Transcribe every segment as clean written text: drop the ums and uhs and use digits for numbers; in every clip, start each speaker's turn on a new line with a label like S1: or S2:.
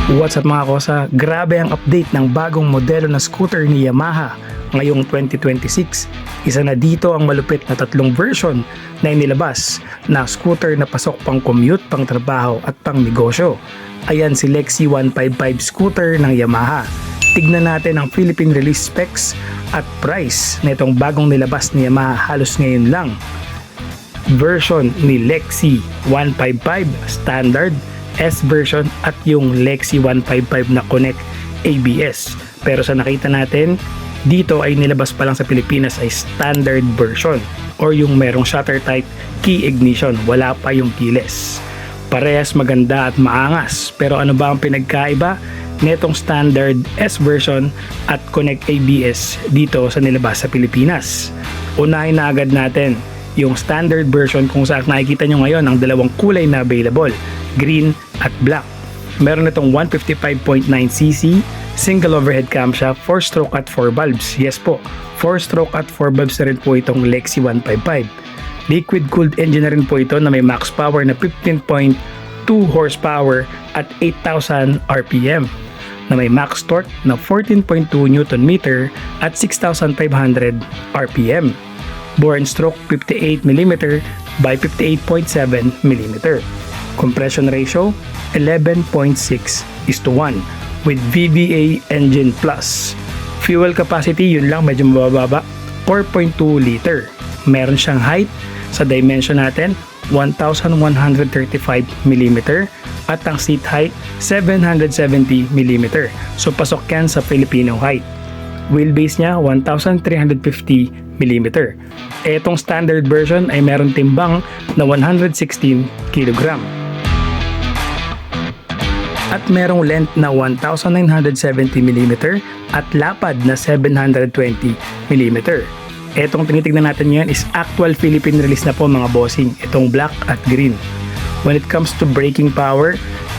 S1: What's up mga kosa? Grabe ang update ng bagong modelo na scooter ni Yamaha ngayong 2026. Isa na dito ang malupit na tatlong version na inilabas na scooter na pasok pang commute, pang trabaho at pang negosyo. Ayan si Lexi 155 scooter ng Yamaha. Tignan natin ang Philippine release specs at price na itong bagong nilabas ni Yamaha halos ngayon lang. Version ni Lexi 155 Standard, S version at yung Lexi 155 na Connect ABS. Pero sa nakita natin, dito ay nilabas pa lang sa Pilipinas ay standard version or yung merong shutter type key ignition, wala pa yung keyless. Parehas maganda at maangas, pero ano ba ang pinagkaiba netong standard S version at Connect ABS dito sa nilabas sa Pilipinas? Unahin na agad natin yung standard version kung saan nakikita nyo ngayon ang dalawang kulay na available, green at black. Meron itong 155.9cc, single overhead camshaft, 4-stroke at 4 valves. Yes po, 4-stroke at 4 valves na rin po itong Lexi 155. Liquid cooled engine na rin po ito na may max power na 15.2 horsepower at 8,000 RPM, na may max torque na 14.2 Nm at 6,500 RPM. Bore and stroke 58mm by 58.7mm. Compression ratio 11.6:1 with VVA engine plus. Fuel capacity yun lang medyo mababa, 4.2 liter. Meron siyang height sa dimension natin 1,135mm at ang seat height 770mm. So pasok yan sa Filipino height. Wheelbase niya 1,350mm. Etong standard version ay meron timbang na 116 kg. At merong length na 1,970mm at lapad na 720mm. Etong tinitignan natin ngayon is actual Philippine release na po mga bossing, itong black at green. When it comes to braking power,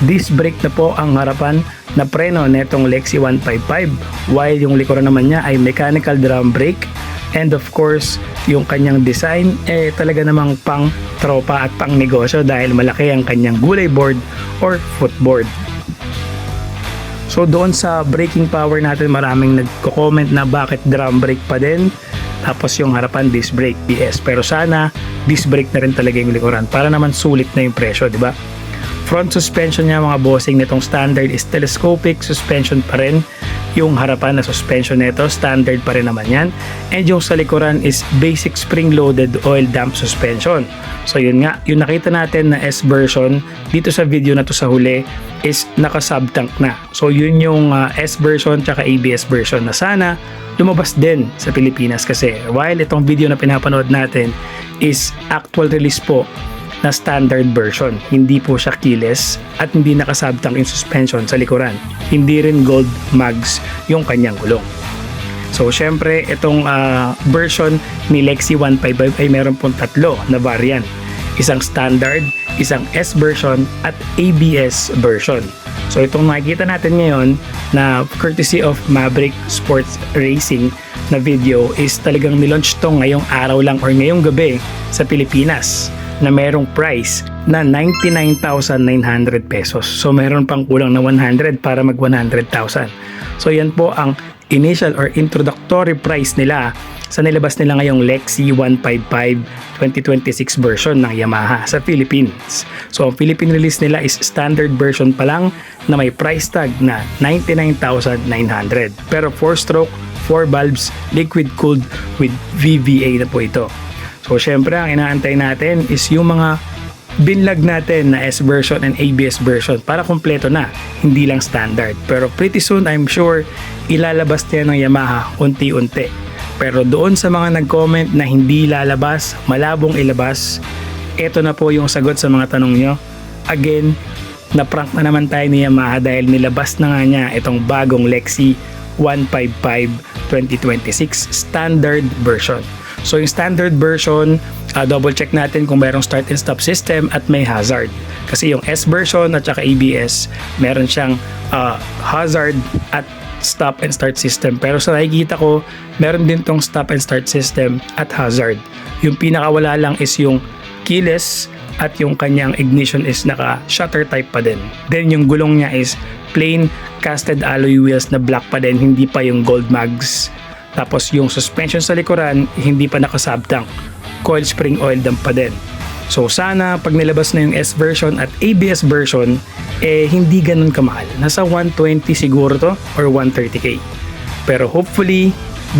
S1: disc brake na po ang harapan na preno netong Lexi 155, while yung likuran naman niya ay mechanical drum brake. And of course, yung kanyang design talaga namang pang tropa at pang negosyo dahil malaki ang kanyang gulay board or footboard. So doon sa braking power natin, maraming nagko-comment na bakit drum brake pa din, tapos yung harapan disc brake, BS. Pero sana disc brake na rin talaga yung likuran para naman sulit na yung presyo, di ba? Front suspension niya mga bossing nitong standard is telescopic suspension pa rin. Yung harapan na suspension nito standard pa rin naman yan. And yung sa likuran is basic spring-loaded oil damp suspension. So yun nga, yung nakita natin na S version dito sa video na to sa huli is naka-subtank na. So yun yung S version tsaka ABS version na sana lumabas din sa Pilipinas, kasi while itong video na pinapanood natin is actual release po na standard version. Hindi po siya keyless at hindi nakasubtank yung suspension sa likuran. Hindi rin gold mags yung kanyang gulong. So syempre itong version ni Lexi 155 ay meron pong tatlo na variant. Isang standard, isang S version at ABS version. So itong nakikita natin ngayon na courtesy of Maverick Sports Racing na video is talagang nilaunch to ngayong araw lang or ngayong gabi sa Pilipinas, na merong price na 99,900 pesos. So meron pang kulang na 100 para mag 100,000. So yan po ang initial or introductory price nila sa nilabas nila ngayong Lexi 155 2026 version ng Yamaha sa Philippines. So ang Philippine release nila is standard version pa lang na may price tag na 99,900. Pero 4-stroke, 4 valves, liquid cooled with VVA na po ito. So syempre ang inaantay natin is yung mga binlag natin na S version and ABS version para kompleto na, hindi lang standard. Pero pretty soon I'm sure ilalabas niya ng Yamaha unti-unti. Pero doon sa mga nag-comment na hindi lalabas, malabong ilabas, eto na po yung sagot sa mga tanong nyo. Again, na-prank na naman tayo ni Yamaha dahil nilabas na nga niya itong bagong Lexi 155 2026 standard version. So yung standard version, double check natin kung mayroong start and stop system at may hazard. Kasi yung S version at saka ABS, meron siyang hazard at stop and start system. Pero sa nakikita ko, meron din tong stop and start system at hazard. Yung pinakawala lang is yung keyless at yung kanyang ignition is naka shutter type pa din. Then yung gulong niya is plain casted alloy wheels na black pa din, hindi pa yung gold mags. Tapos yung suspension sa likuran, hindi pa naka-subtank. Coil spring oil dump pa din. So sana pag nilabas na yung S version at ABS version, hindi ganun kamahal. Nasa 120 siguro to or 130k. Pero hopefully,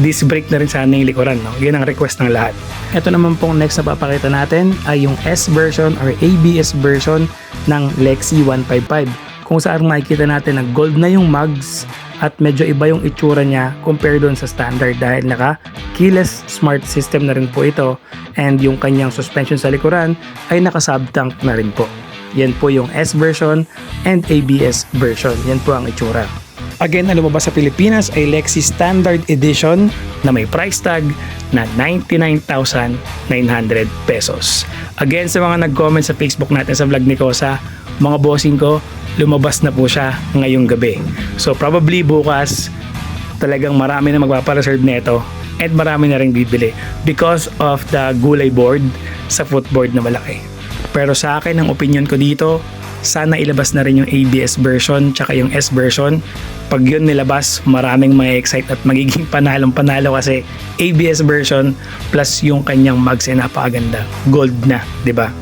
S1: disc brake na rin sana yung likuran. No? Yan ang request ng lahat. Ito naman pong next na papakita natin ay yung S version or ABS version ng Lexi 155. Kung saan makikita natin na gold na yung mags at medyo iba yung itsura niya compare doon sa standard dahil naka keyless smart system na rin po ito and yung kanyang suspension sa likuran ay naka subtank na rin po. Yan po yung S version and ABS version. Yan po ang itsura. Again, na lumabas sa Pilipinas ay Lexi Standard Edition na may price tag na 99,900 pesos. Again, sa mga nag-comment sa Facebook natin sa vlog ni Kosa, mga bossing ko, lumabas na po siya ngayong gabi. So probably bukas talagang marami na magpapareserve nito at marami na rin bibili because of the gulay board sa footboard na malaki. Pero sa akin, ang opinion ko dito, sana ilabas na rin yung ABS version tsaka yung S version. Pag yun nilabas, maraming ma-excite at magiging panalong-panalo kasi ABS version plus yung kanyang mags ay napakaganda. Gold na, di ba?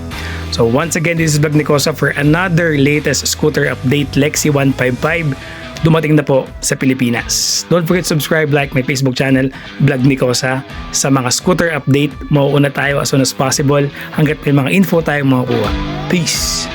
S1: So once again, this is Vlog ni Kosa for another latest scooter update, Lexi 155. Dumating na po sa Pilipinas. Don't forget to subscribe, like my Facebook channel, Vlog ni Kosa. Sa mga scooter update, mauuna tayo as soon as possible hanggat may mga info tayong makukuha. Peace!